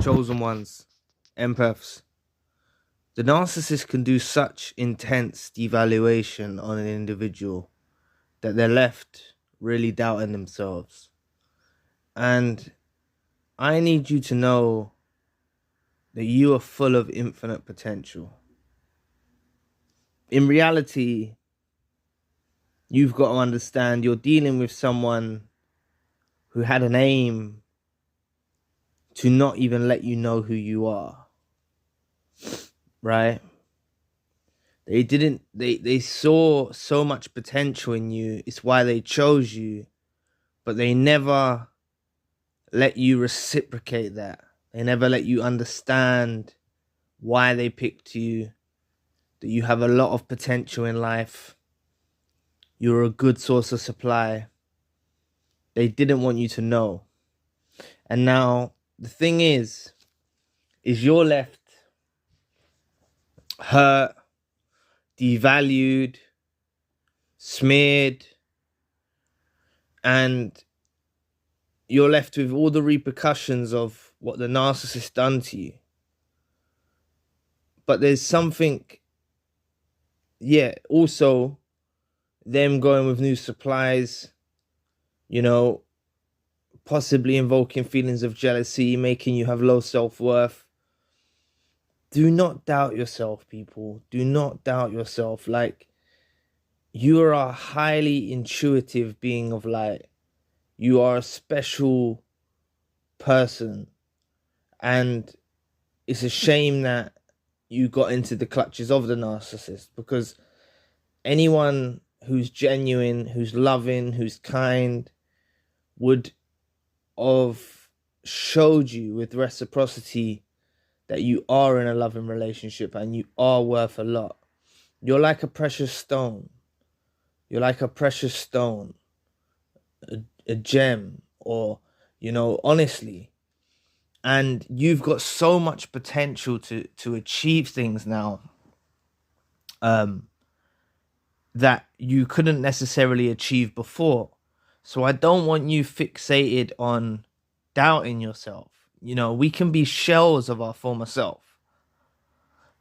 chosen ones, empaths. The narcissist can do such intense devaluation on an individual that they're left really doubting themselves. And I need you to know that you are full of infinite potential. In reality, you've got to understand you're dealing with someone who had an aim to not even let you know who you are. Right? They saw so much potential in you. It's why they chose you. But they never let you reciprocate that. They never let you understand why they picked you, that you have a lot of potential in life. You're a good source of supply. They didn't want you to know. And now the thing is you're left hurt, devalued, smeared, and you're left with all the repercussions of what the narcissist done to you. But there's something, also them going with new supplies, possibly invoking feelings of jealousy, making you have low self-worth. Do not doubt yourself, people. Do not doubt yourself. Like, you are a highly intuitive being of light. You are a special person. And it's a shame that you got into the clutches of the narcissist, because anyone who's genuine, who's loving, who's kind would have showed you with reciprocity that you are in a loving relationship and you are worth a lot. You're like a precious stone. You're like a precious stone, a gem, or, honestly. And you've got so much potential to achieve things now that you couldn't necessarily achieve before. So I don't want you fixated on doubting yourself. We can be shells of our former self.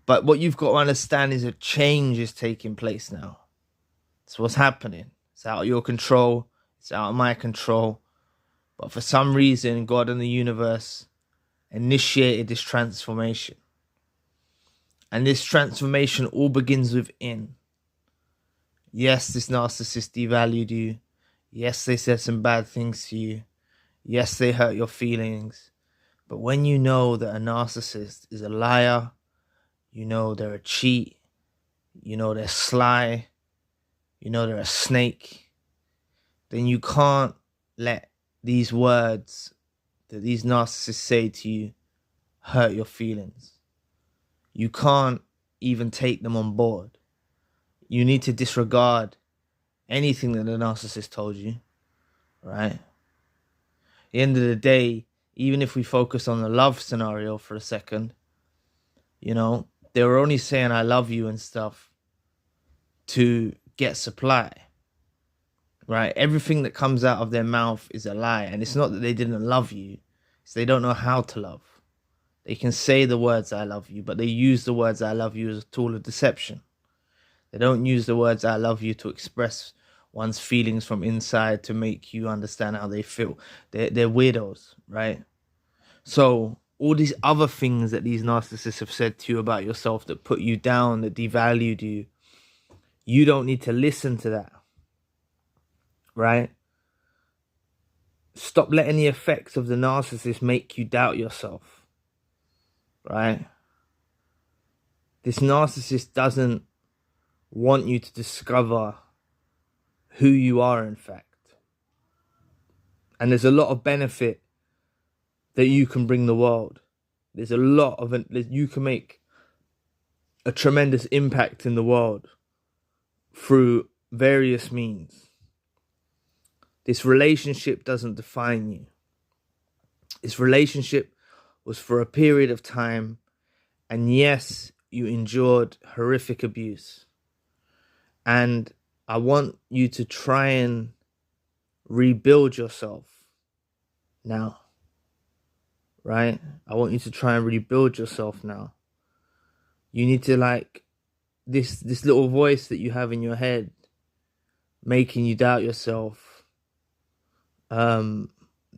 But what you've got to understand is a change is taking place now. It's what's happening. It's out of your control. It's out of my control. But for some reason, God and the universe initiated this transformation. And this transformation all begins within. Yes, this narcissist devalued you. Yes, they said some bad things to you. Yes, they hurt your feelings. But when you know that a narcissist is a liar, they're a cheat, they're sly, they're a snake, then you can't let these words that these narcissists say to you hurt your feelings. You can't even take them on board. You need to disregard anything that the narcissist told you, right? At the end of the day, even if we focus on the love scenario for a second, they were only saying I love you and stuff to get supply, right? Everything that comes out of their mouth is a lie. And it's not that they didn't love you. It's they don't know how to love. They can say the words I love you, but they use the words I love you as a tool of deception. They don't use the words I love you to express one's feelings from inside to make you understand how they feel. They're weirdos, right? So all these other things that these narcissists have said to you about yourself that put you down, that devalued you, you don't need to listen to that, right? Stop letting the effects of the narcissist make you doubt yourself, right? This narcissist doesn't want you to discover who you are, in fact. And there's a lot of benefit that you can bring the world. There's a lot of it. You can make a tremendous impact in the world through various means. This relationship doesn't define you. This relationship was for a period of time, and yes, you endured horrific abuse. And I want you to try and rebuild yourself now, right? I want you to try and rebuild yourself now. You need to, like, this little voice that you have in your head making you doubt yourself, telling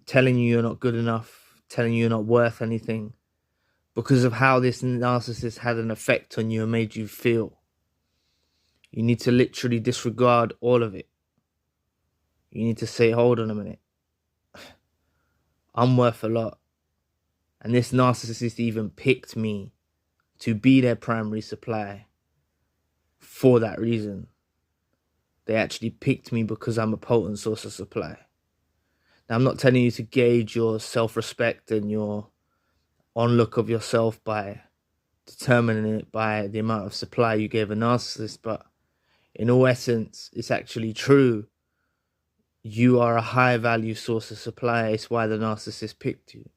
you you're not good enough, telling you you're not worth anything, because of how this narcissist had an effect on you and made you feel. You need to literally disregard all of it. You need to say, hold on a minute. I'm worth a lot. And this narcissist even picked me to be their primary supply for that reason. They actually picked me because I'm a potent source of supply. Now, I'm not telling you to gauge your self-respect and your onlook of yourself by determining it by the amount of supply you gave a narcissist, but in all essence, it's actually true. You are a high value source of supply. It's why the narcissist picked you.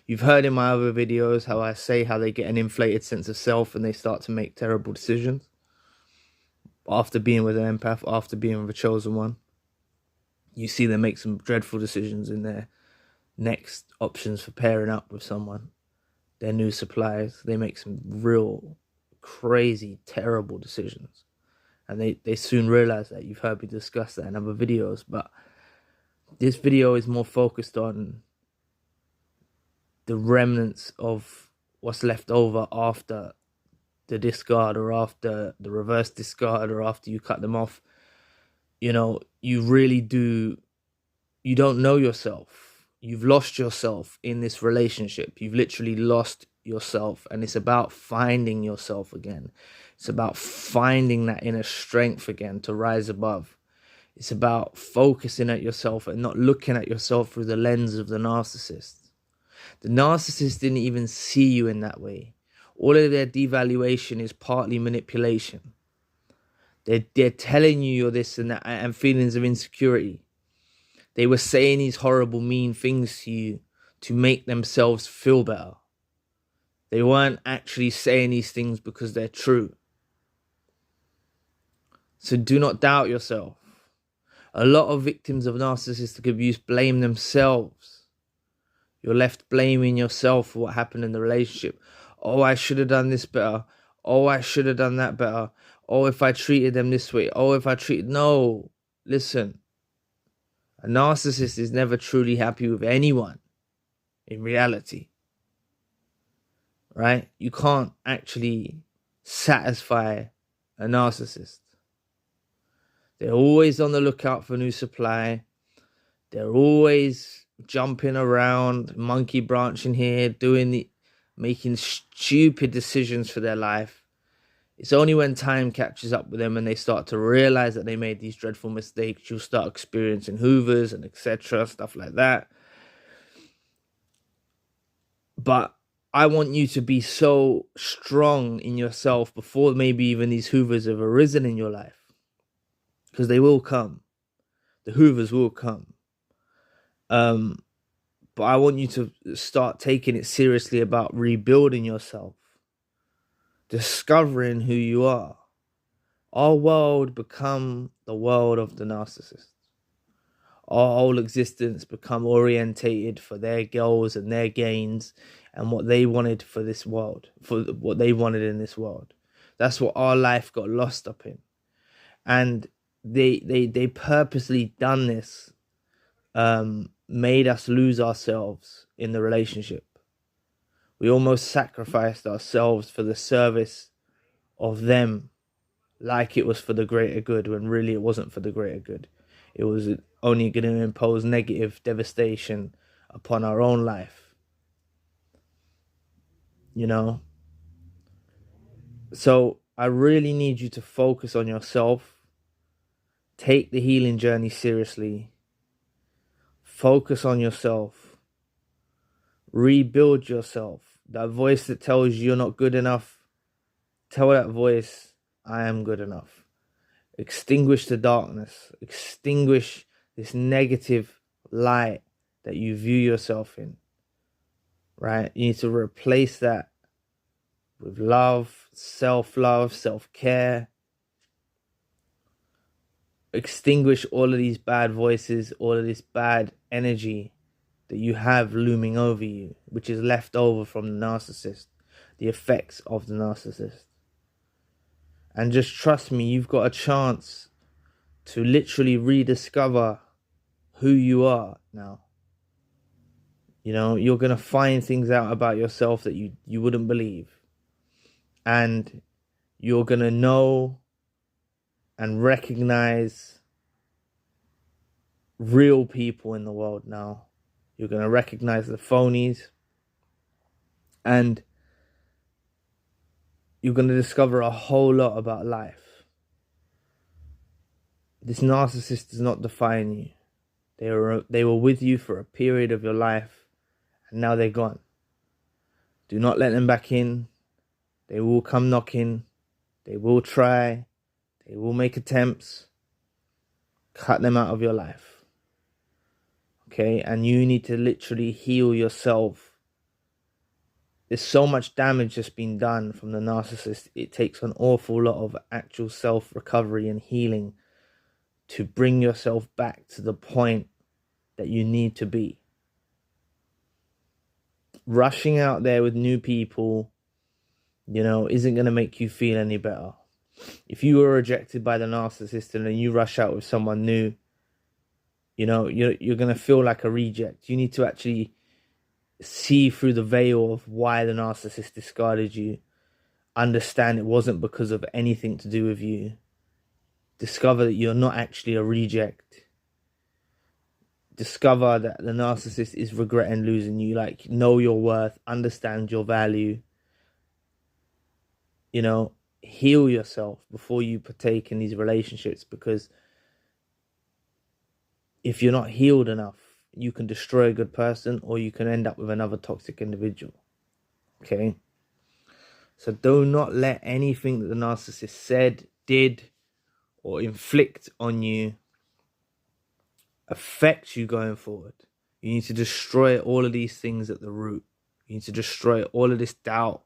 You've heard in my other videos how I say how they get an inflated sense of self and they start to make terrible decisions after being with an empath, after being with a chosen one. You see them make some dreadful decisions in their next options for pairing up with someone, their new suppliers. They make some real crazy, terrible decisions. And they soon realize that. You've heard me discuss that in other videos. But this video is more focused on the remnants of what's left over after the discard, or after the reverse discard, or after you cut them off. You know, you really do, you don't know yourself. You've lost yourself in this relationship. You've literally lost yourself, and it's about finding yourself again. It's about finding that inner strength again to rise above. It's about focusing at yourself and not looking at yourself through the lens of the narcissist. The narcissist didn't even see you in that way. All of their devaluation is partly manipulation. They're telling you you're this and that, and feelings of insecurity. They were saying these horrible, mean things to you to make themselves feel better. They weren't actually saying these things because they're true. So do not doubt yourself. A lot of victims of narcissistic abuse blame themselves. You're left blaming yourself for what happened in the relationship. Oh, I should have done this better. Oh, I should have done that better. Oh, if I treated them this way. Oh, if I treated... No, listen. A narcissist is never truly happy with anyone in reality. Right? You can't actually satisfy a narcissist. They're always on the lookout for new supply. They're always jumping around, monkey branching here, making stupid decisions for their life. It's only when time catches up with them and they start to realize that they made these dreadful mistakes, you'll start experiencing hoovers and etc., stuff like that. But I want you to be so strong in yourself before maybe even these hoovers have arisen in your life. Because they will come. The hoovers will come. But I want you to start taking it seriously about rebuilding yourself. Discovering who you are. Our world become the world of the narcissist. Our whole existence become orientated for their goals and their gains and what they wanted for this world, for what they wanted in this world. That's what our life got lost up in. And they purposely done this, made us lose ourselves in the relationship. We almost sacrificed ourselves for the service of them, like it was for the greater good, when really it wasn't for the greater good. It was only going to impose negative devastation upon our own life. You know? So I really need you to focus on yourself. Take the healing journey seriously. Focus on yourself. Rebuild yourself. That voice that tells you you're not good enough, tell that voice, I am good enough. Extinguish the darkness. Extinguish this negative light that you view yourself in. Right? You need to replace that with love, self-love, self-care. Extinguish all of these bad voices, all of this bad energy that you have looming over you, which is left over from the narcissist, the effects of the narcissist. And just trust me, you've got a chance to literally rediscover who you are now. You know, you're going to find things out about yourself that you wouldn't believe. And you're going to know and recognize real people in the world now. You're going to recognize the phonies. And you're going to discover a whole lot about life. This narcissist does not define you. They were with you for a period of your life, and now they're gone. Do not let them back in. They will come knocking. They will try. They will make attempts. Cut them out of your life. Okay? And you need to literally heal yourself. There's so much damage that's been done from the narcissist. It takes an awful lot of actual self-recovery and healing to bring yourself back to the point that you need to be. Rushing out there with new people, you know, isn't going to make you feel any better. If you were rejected by the narcissist and then you rush out with someone new, you know, you're going to feel like a reject. You need to actually see through the veil of why the narcissist discarded you. Understand it wasn't because of anything to do with you. Discover that you're not actually a reject. Discover that the narcissist is regretting losing you. Like, know your worth, understand your value. You know, heal yourself before you partake in these relationships, because if you're not healed enough, you can destroy a good person, or you can end up with another toxic individual. Okay? So do not let anything that the narcissist said, did, or inflict on you affect you going forward. You need to destroy all of these things at the root. You need to destroy all of this doubt,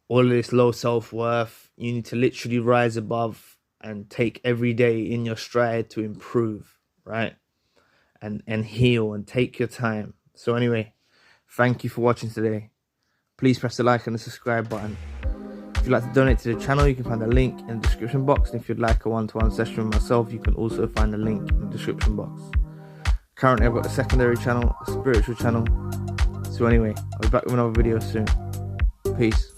all of this low self-worth. You need to literally rise above and take every day in your stride to improve, right? And heal and take your time. So anyway, thank you for watching today. Please press the like and the subscribe button. If you'd like to donate to the channel, you can find a link in the description box. And if you'd like a one-to-one session with myself, you can also find a link in the description box. Currently, I've got a secondary channel, a spiritual channel. So anyway, I'll be back with another video soon. Peace.